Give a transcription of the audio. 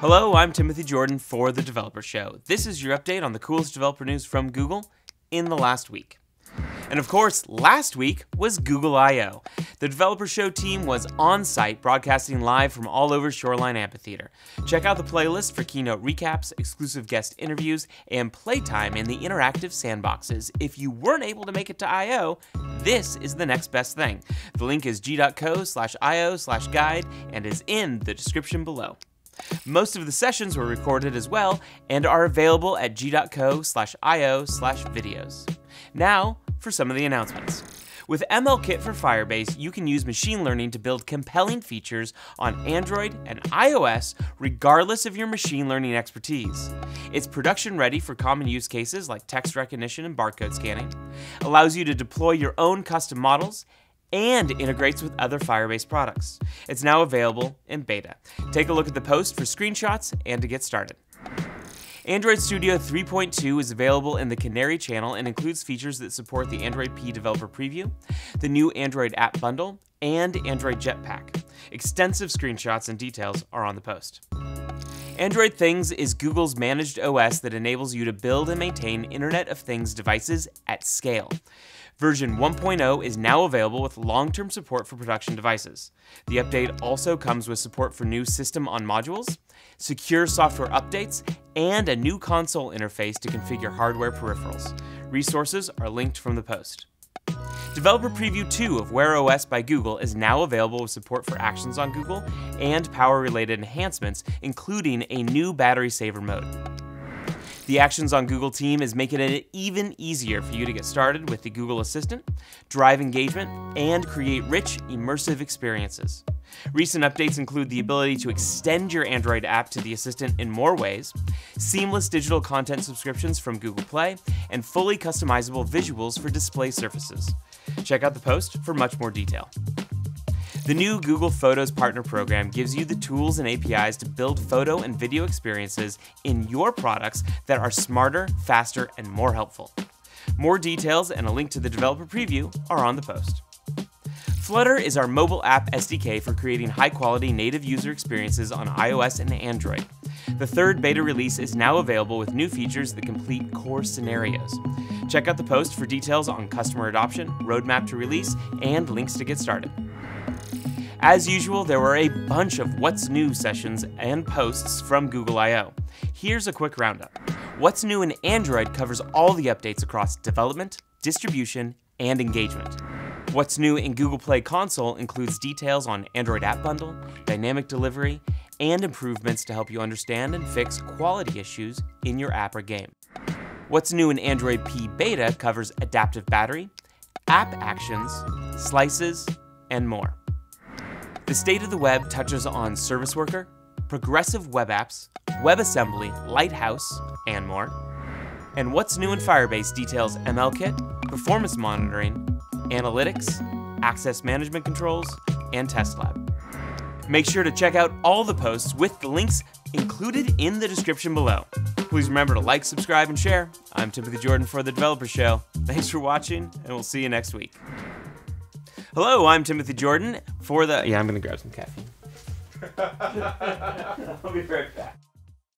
Hello, I'm Timothy Jordan for The Developer Show. This is your update on the coolest developer news from Google in the last week. And of course, last week was Google I/O. The Developer Show team was on site broadcasting live from all over Shoreline Amphitheater. Check out the playlist for keynote recaps, exclusive guest interviews, and playtime in the interactive sandboxes. If you weren't able to make it to I/O, this is the next best thing. The link is g.co/io/guide and is in the description below. Most of the sessions were recorded as well and are available at g.co/io/videos. Now, for some of the announcements. With MLKit for Firebase, you can use machine learning to build compelling features on Android and iOS regardless of your machine learning expertise. It's production ready for common use cases like text recognition and barcode scanning, allows you to deploy your own custom models, and integrates with other Firebase products. It's now available in beta. Take a look at the post for screenshots and to get started. Android Studio 3.2 is available in the Canary channel and includes features that support the Android P Developer Preview, the new Android App Bundle, and Android Jetpack. Extensive screenshots and details are on the post. Android Things is Google's managed OS that enables you to build and maintain Internet of Things devices at scale. Version 1.0 is now available with long-term support for production devices. The update also comes with support for new System on Modules, secure software updates, and a new console interface to configure hardware peripherals. Resources are linked from the post. Developer Preview 2 of Wear OS by Google is now available with support for Actions on Google and power-related enhancements, including a new battery saver mode. The Actions on Google team is making it even easier for you to get started with the Google Assistant, drive engagement, and create rich, immersive experiences. Recent updates include the ability to extend your Android app to the Assistant in more ways, seamless digital content subscriptions from Google Play, and fully customizable visuals for display surfaces. Check out the post for much more detail. The new Google Photos Partner Program gives you the tools and APIs to build photo and video experiences in your products that are smarter, faster, and more helpful. More details and a link to the developer preview are on the post. Flutter is our mobile app SDK for creating high-quality native user experiences on iOS and Android. The third beta release is now available with new features that complete core scenarios. Check out the post for details on customer adoption, roadmap to release, and links to get started. As usual, there were a bunch of What's New sessions and posts from Google I/O. Here's a quick roundup. What's New in Android covers all the updates across development, distribution, and engagement. What's New in Google Play Console includes details on Android App Bundle, dynamic delivery, and improvements to help you understand and fix quality issues in your app or game. What's New in Android P Beta covers adaptive battery, app actions, slices, and more. The State of the Web touches on Service Worker, progressive web apps, WebAssembly, Lighthouse, and more. And What's New in Firebase details MLKit, performance monitoring, analytics, access management controls, and Test Lab. Make sure to check out all the posts with the links included in the description below. Please remember to like, subscribe, and share. I'm Timothy Jordan for The Developer Show. Thanks for watching, and we'll see you next week. Hello, I'm Timothy Jordan for the... Yeah, I'm going to grab some caffeine. I'll be right back.